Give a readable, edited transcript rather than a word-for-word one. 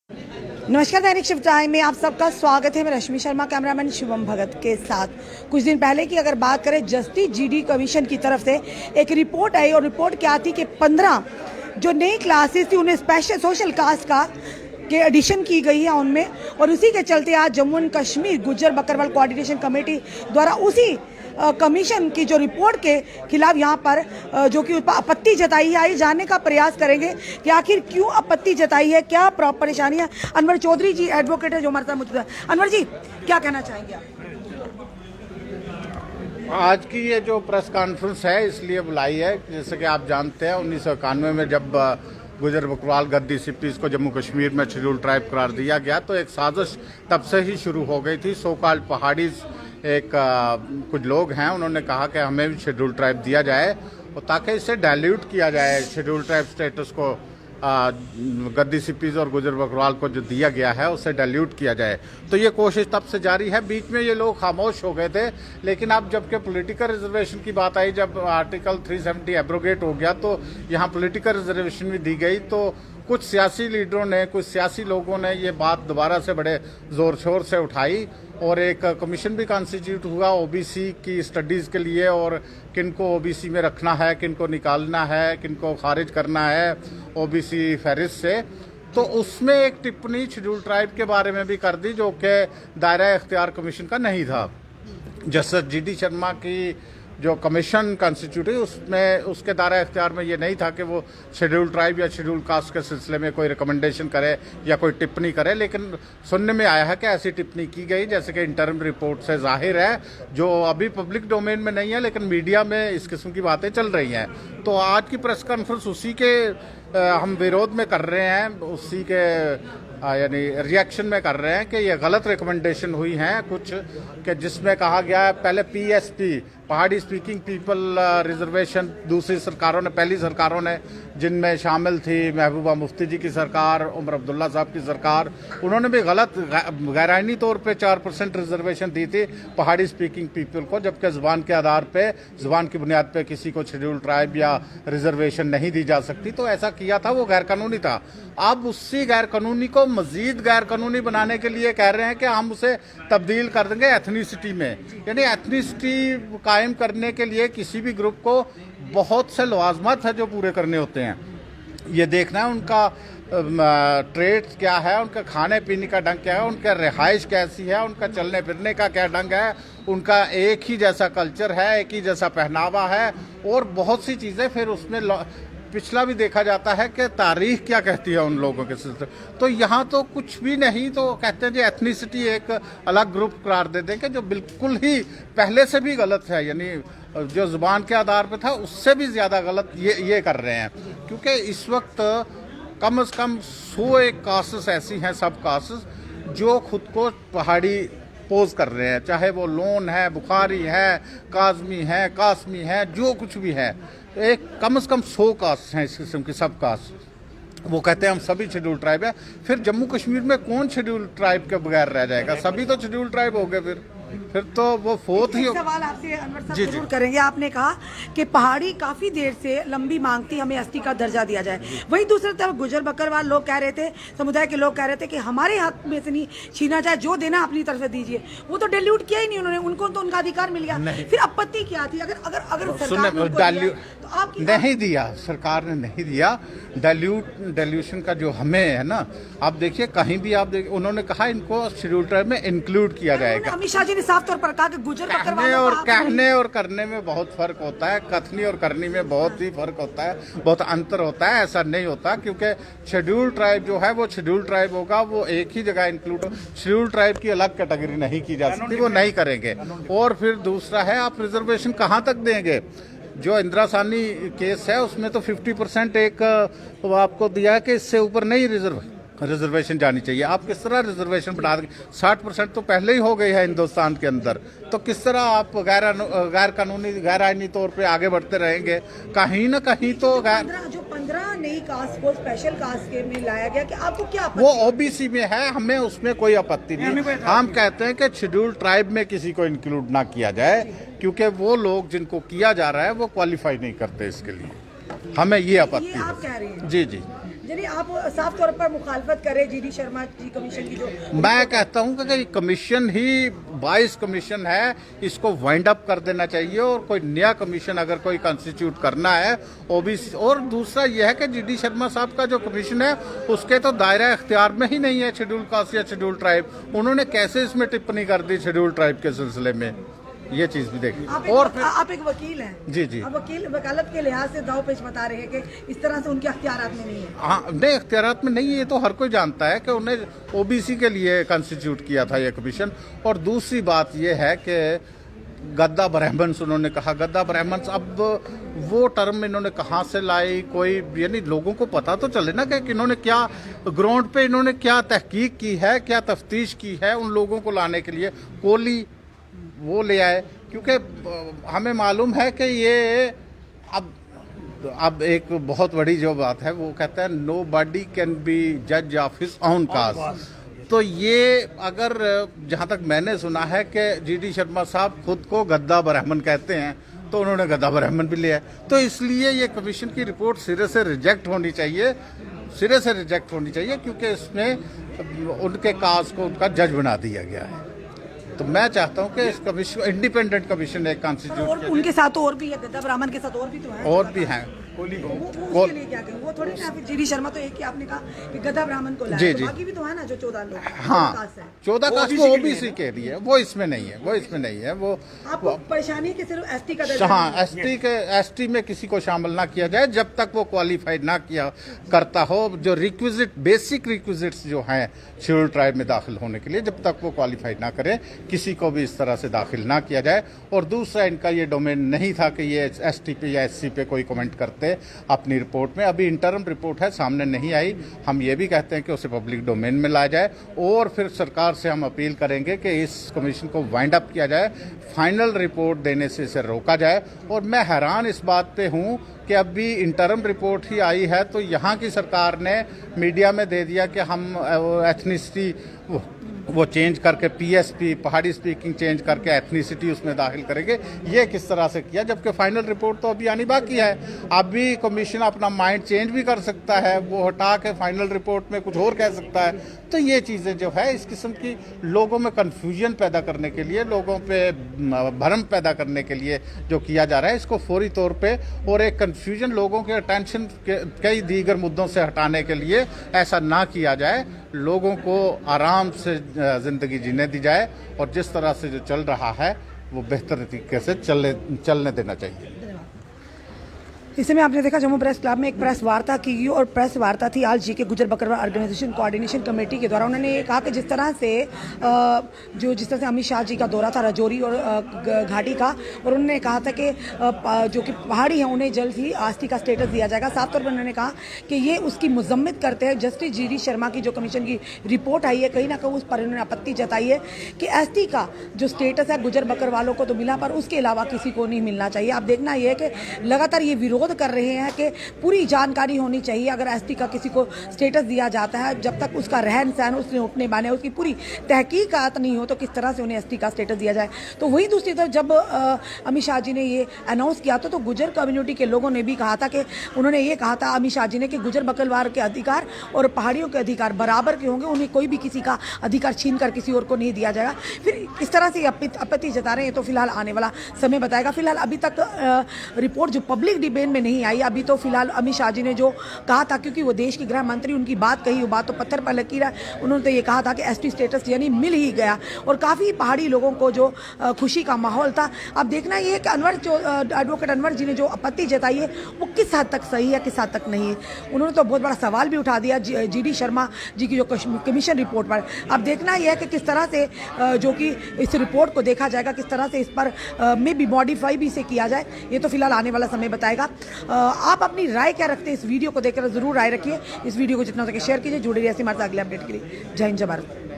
नमस्कार, दैनिक shift time में आप सबका स्वागत है। मैं रश्मि शर्मा, कैमरामैन शिवम भगत के साथ। कुछ दिन पहले की अगर बात करें, जस्टिस जीडी कमीशन की तरफ से एक रिपोर्ट आई और रिपोर्ट क्या थी कि 15 जो नई क्लासेस थी उन्हें स्पेशल सोशल कास्ट का के एडिशन की गई है उनमें, और उसी के चलते आज Jammu and Kashmir Gujjar Bakarwal coordination committee द्वारा उसी कमीशन की जो रिपोर्ट के खिलाफ यहाँ पर जो कि आपत्ति जताई है, आई जानने का प्रयास करेंगे कि आखिर क्यों आपत्ति जताई है, क्या परेशानी है। अनवर चौधरी जी एडवोकेट है जो हमारे साथ मौजूद है। अनवर जी, क्या कहना चाहेंगे आप? आज की ये जो प्रेस कॉन्फ्रेंस है इसलिए बुलाई है, जैसे कि आप जानते हैं 1991 में जब गुजर बकरवाल गद्दी सिप्पीज को जम्मू कश्मीर में शेड्यूल ट्राइब करार दिया गया तो एक साजिश तब से ही शुरू हो गई थी। सो कॉल्ड पहाड़ीज एक कुछ लोग हैं, उन्होंने कहा कि हमें भी शेड्यूल ट्राइब दिया जाए और ताकि इसे डाइल्यूट किया जाए, शेड्यूल ट्राइब स्टेटस को गद्दी सिप्पीज और गुजर बकरवाल को जो दिया गया है उसे डाइल्यूट किया जाए। तो ये कोशिश तब से जारी है। बीच में ये लोग खामोश हो गए थे, लेकिन अब जबकि पॉलिटिकल रिजर्वेशन की बात आई, जब आर्टिकल 370 एब्रोगेट हो गया तो यहाँ पॉलिटिकल रिजर्वेशन भी दी गई। तो कुछ सियासी लीडरों ने, कुछ सियासी लोगों ने ये बात दोबारा से बड़े जोर शोर से उठाई और एक कमीशन भी कॉन्स्टिट्यूट हुआ ओबीसी की स्टडीज़ के लिए, और किनको ओबीसी में रखना है, किनको निकालना है, किनको खारिज करना है ओबीसी फहरिस्त से। तो उसमें एक टिप्पणी शेड्यूल ट्राइब के बारे में भी कर दी जो कि दायरा इख्तियार कमीशन का नहीं था। जस्टिस जीडी शर्मा की जो कमीशन कॉन्स्टिट्यूट है उसमें उसके दायरा इख्तियार में ये नहीं था कि वो शेड्यूल ट्राइब या शेड्यूल कास्ट के सिलसिले में कोई रिकमेंडेशन करे या कोई टिप्पणी करे, लेकिन सुनने में आया है कि ऐसी टिप्पणी की गई, जैसे कि इंटरिम रिपोर्ट से जाहिर है, जो अभी पब्लिक डोमेन में नहीं है लेकिन मीडिया में इस किस्म की बातें चल रही हैं। तो आज की प्रेस कॉन्फ्रेंस उसी के हम विरोध में कर रहे हैं, उसी के यानी रिएक्शन में कर रहे हैं कि ये गलत रिकमेंडेशन हुई हैं कुछ, कि जिसमें कहा गया है पहले पीएसपी पहाड़ी स्पीकिंग पीपल रिजर्वेशन दूसरी सरकारों ने, पहली सरकारों ने जिनमें शामिल थी महबूबा मुफ्ती जी की सरकार, उमर अब्दुल्ला साहब की सरकार, उन्होंने भी गलत गैरानी तौर पे 4% रिजर्वेशन दी थी पहाड़ी स्पीकिंग पीपल को, जबकि ज़ुबान के आधार पे, ज़ुबान की बुनियाद पे किसी को शेड्यूल ट्राइब या रिजर्वेशन नहीं दी जा सकती। तो ऐसा किया था, वो गैर कानूनी था। अब उसी गैर कानूनी को मजीद गैर कानूनी बनाने के लिए कह रहे हैं कि हम उसे तब्दील कर देंगे एथनिसिटी में, यानी एथनिसिटी कायम करने के लिए किसी भी ग्रुप को बहुत से लवाजमात है जो पूरे करने होते हैं। ये देखना है उनका ट्रेड्स क्या है, उनका खाने पीने का ढंग क्या है, उनका रिहाइश कैसी है, उनका चलने फिरने का क्या ढंग है, उनका एक ही जैसा कल्चर है, एक ही जैसा पहनावा है, और बहुत सी चीज़ें। फिर उसमें पिछला भी देखा जाता है कि तारीख क्या कहती है उन लोगों के सिलसिले। तो यहाँ तो कुछ भी नहीं, तो कहते हैं जी एथनिसिटी एक अलग ग्रुप करार दे देंगे, जो बिल्कुल ही पहले से भी गलत है, यानी जो ज़ुबान के आधार पे था उससे भी ज़्यादा गलत ये कर रहे हैं। क्योंकि इस वक्त कम से कम 100 कास्ट्स ऐसी हैं, सब कास्ट्स जो खुद को पहाड़ी पोज कर रहे हैं, चाहे वो लोन है, बुखारी है, काजमी है, कासमी है, जो कुछ भी है। एक कम से कम 100 कास्ट हैं इस किस्म की, सब कास्ट। वो कहते हैं हम सभी शेड्यूल ट्राइब है। फिर जम्मू कश्मीर में कौन शेड्यूल ट्राइब के बगैर रह जाएगा? सभी तो शेड्यूल ट्राइब हो गए, फिर तो वो फोर्थ ही। सवाल आपसे अनवर साहब जरूर करेंगे। आपने कहा कि पहाड़ी काफी देर से लंबी मांग थी हमें एसटी का दर्जा दिया जाए, वही दूसरी तरफ गुजर बकरवाल लोग कह रहे थे, समुदाय के लोग कह रहे थे कि हमारे हक में से नहीं छीना जाए, जो देना अपनी तरफ से दीजिए। वो तो डाइल्यूट किया ही नहीं उन्होंने, उनको तो उनका अधिकार मिल गया। फिर आपत्ति क्या थी? अगर अगर अगर नहीं दिया, सरकार ने नहीं दिया डाइल्यूशन का जो हमें है ना। आप देखिए कहीं भी आप देखिए, उन्होंने कहा इनको शेड्यूल ट्राइब में इंक्लूड किया जाएगा। अमित शाह जी ने साफ तौर पर कहा कि गुजर कहने और करने में बहुत फर्क होता है, कथनी और करनी में बहुत ही फर्क होता है, बहुत अंतर होता है। ऐसा नहीं होता, क्योंकि शेड्यूल ट्राइब जो है वो शेड्यूल ट्राइब होगा, वो एक ही जगह इंक्लूड हो। शेड्यूल ट्राइब की अलग कैटेगरी नहीं की जा सकती, वो नहीं करेंगे। और फिर दूसरा है, आप रिजर्वेशन कहाँ तक देंगे? जो इंदिरा सानी केस है उसमें तो 50% एक आपको दिया है कि इससे ऊपर नहीं रिजर्वेशन जानी चाहिए। आप किस तरह रिजर्वेशन बढ़ा देंगे? 60% तो पहले ही हो गई है हिंदुस्तान के अंदर, तो किस तरह आप गैर कानूनी गैर आईनी तौर पे आगे बढ़ते रहेंगे? कहीं ना कहीं तो जो 15 नई कास्ट को स्पेशल कास्ट के में लाया गया, कि आपको क्या आपत्ति? वो ओबीसी में है, हमें उसमें कोई आपत्ति नहीं। हम कहते हैं कि शेड्यूल ट्राइब में किसी को इंक्लूड ना किया जाए, क्योंकि वो लोग जिनको किया जा रहा है वो क्वालिफाई नहीं करते इसके लिए। हमें ये आपत्ति आप कह रहे हैं? जी। यानी आप साफ तौर पर मुखालफत करें जीडी शर्मा जी कमीशन की जो मैं कहता हूं कि कमीशन ही 22 कमीशन है, इसको वाइंड अप कर देना चाहिए और कोई नया कमीशन अगर कोई कंस्टिट्यूट करना है ओबीसी। और दूसरा यह है कि जीडी शर्मा साहब का जो कमीशन है उसके तो दायरा इख्तियार में ही नहीं है शेड्यूल कास्ट या शेड्यूल ट्राइब। उन्होंने कैसे इसमें टिप्पणी कर दी शेड्यूल ट्राइब के सिलसिले में, ये चीज भी देखी। आप एक वकील हैं। जी जी। अब वकील वकालत के लिहाज से दाव पेश बता रहे हैं कि इस तरह से उनके अख्तियारात में नहीं है। हाँ नहीं, इख्तियारात में नहीं है, ये तो हर कोई जानता है कि उन्हें ओबीसी के लिए कंस्टिट्यूट किया था ये कमीशन। और दूसरी बात ये है कि गद्दा ब्राह्मण्स उन्होंने कहा, गद्दा ब्राह्मण्स, अब वो टर्म इन्होंने कहाँ से लाई, कोई यानी लोगों को पता तो चले ना कि इन्होंने क्या ग्राउंड पे इन्होंने क्या तहकीक की है, क्या तफ्तीश की है। उन लोगों को लाने के लिए कोहली वो ले आए, क्योंकि हमें मालूम है कि ये अब एक बहुत बड़ी जो बात है वो कहता है नो बॉडी कैन बी जज ऑफ हिज ओन कास्ट। तो ये अगर जहाँ तक मैंने सुना है कि जीडी शर्मा साहब खुद को गद्दा ब्राह्मण कहते हैं, तो उन्होंने गद्दा ब्राह्मण भी लिया है। तो इसलिए ये कमीशन की रिपोर्ट सिरे से रिजेक्ट होनी चाहिए, सिरे से रिजेक्ट होनी चाहिए, क्योंकि इसमें उनके कास्ट को उनका जज बना दिया गया है। तो मैं चाहता हूं कि इस कमीशन इंडिपेंडेंट कमीशन एक कॉन्स्टिट्यूट और उनके साथ और भी है, गद्दा ब्राह्मण के साथ और भी तो है, और भी हैं। वो उसके लिए क्या कहें, वो थोड़ी ना फिर जीडी शर्मा तो एक ही आपने कहा कि गद्दा ब्राह्मण को लाया, तो बाकी भी तो है ना जो 14 लोग। हाँ 14 कास्ट वो ओबीसी के लिए, वो इसमें नहीं है, वो इसमें नहीं है। वो आपको परेशानी कि सिर्फ एसटी का दर्जा, हाँ एसटी में किसी को शामिल ना किया जाए जब तक वो क्वालिफाइड ना किया करता हो। जो रिक्विजिट बेसिक रिक्विजिट्स जो हैं शेड्यूल ट्राइब में दाखिल होने के लिए, जब तक वो क्वालिफाइड ना करें किसी को भी इस तरह से दाखिल ना किया जाए। और दूसरा, इनका ये डोमेन नहीं था कि ये एसटी पे या एससी पे कोई कमेंट करते अपनी रिपोर्ट में। अभी इंटरम रिपोर्ट है, सामने नहीं आई, हम ये भी कहते हैं कि उसे पब्लिक डोमेन में लाया जाए और फिर सरकार से हम अपील करेंगे कि इस कमीशन को वाइंड अप किया जाए, फाइनल रिपोर्ट देने से इसे रोका जाए। और मैं हैरान इस बात पे हूँ कि अभी इंटरम रिपोर्ट ही आई है तो यहाँ की सरकार ने मीडिया में दे दिया कि हम एथनिसिटी वो चेंज करके पीएसपी पहाड़ी स्पीकिंग चेंज करके एथनिसिटी उसमें दाखिल करेंगे। ये किस तरह से किया, जबकि फाइनल रिपोर्ट तो अभी आनी बाकी है। अभी कमीशन अपना माइंड चेंज भी कर सकता है, वो हटा के फाइनल रिपोर्ट में कुछ और कह सकता है। तो ये चीज़ें जो है इस किस्म की लोगों में कन्फ्यूजन पैदा करने के लिए, लोगों पे भ्रम पैदा करने के लिए जो किया जा रहा है, इसको फौरी तौर पे और एक कन्फ्यूजन लोगों के अटेंशन कई दीगर मुद्दों से हटाने के लिए ऐसा ना किया जाए। लोगों को आराम से ज़िंदगी जीने दी जाए और जिस तरह से जो चल रहा है वो बेहतर तरीके से चलने देना चाहिए। इस समय आपने देखा जम्मू प्रेस क्लब में एक प्रेस वार्ता की गई और प्रेस वार्ता थी आज जी के गुजर बकरवाल ऑर्गेनाइजेशन कोऑर्डिनेशन कमेटी के द्वारा। उन्होंने ये कहा कि जिस तरह से अमित शाह जी का दौरा था राजौरी और घाटी का, और उन्होंने कहा था कि जो कि पहाड़ी हैं उन्हें जल्द ही आस्ती का स्टेटस दिया जाएगा। साफ तौर पर उन्होंने कहा कि ये उसकी मुजम्मत करते हैं। जस्टिस जीडी शर्मा की जो कमीशन की रिपोर्ट आई है, कहीं ना कहीं उस पर उन्होंने आपत्ति जताई है कि एसटी का जो स्टेटस है गुजर बकरवालों को तो मिला, पर उसके अलावा किसी को नहीं मिलना चाहिए। आप देखना ये है कि लगातार ये विरोध कर रहे हैं कि पूरी जानकारी होनी चाहिए। अगर एसटी का किसी को स्टेटस दिया जाता है, जब तक उसका रहन सहन, उसने उठने बने, उसकी पूरी तहकीकात नहीं हो, तो किस तरह से उन्हें एसटी का स्टेटस दिया जाए। तो वही दूसरी तरफ जब अमित शाह जी ने ये अनाउंस किया तो गुजर कम्युनिटी के लोगों ने भी कहा था कि उन्होंने ये कहा था अमित शाह जी ने कि गुजर बकरवाल के अधिकार और पहाड़ियों के अधिकार बराबर के होंगे, उन्हें कोई भी किसी का अधिकार छीन कर किसी और को नहीं दिया जाएगा। फिर इस तरह से आपत्ति जता रहे हैं, तो फिलहाल आने वाला समय बताएगा। फिलहाल अभी तक रिपोर्ट जो पब्लिक डिबेट में नहीं आई, अभी तो फिलहाल अमित शाह जी ने जो कहा था, क्योंकि वो देश के गृह मंत्री, उनकी बात कही, वो बात तो पत्थर पर लकीर है। उन्होंने तो ये कहा था कि एसटी स्टेटस यानी मिल ही गया, और काफ़ी पहाड़ी लोगों को जो खुशी का माहौल था। अब देखना ये है कि एडवोकेट अनवर जी ने जो आपत्ति जताई है वो किस हद तक सही है, किस हद तक नहीं है। उन्होंने तो बहुत बड़ा सवाल भी उठा दिया जीडी शर्मा जी की जो कमीशन रिपोर्ट पर। अब देखना यह है कि किस तरह से जो कि इस रिपोर्ट को देखा जाएगा, किस तरह से इस पर में भी मॉडिफाई भी इसे किया जाए, ये तो फिलहाल आने वाला समय बताएगा। आप अपनी राय क्या रखते हैं इस वीडियो को देखकर ज़रूर राय रखिए। इस वीडियो को जितना हो सके शेयर कीजिए। जुड़े रहिए हमारे साथ अगले अपडेट के लिए। जय हिंद, जय भारत।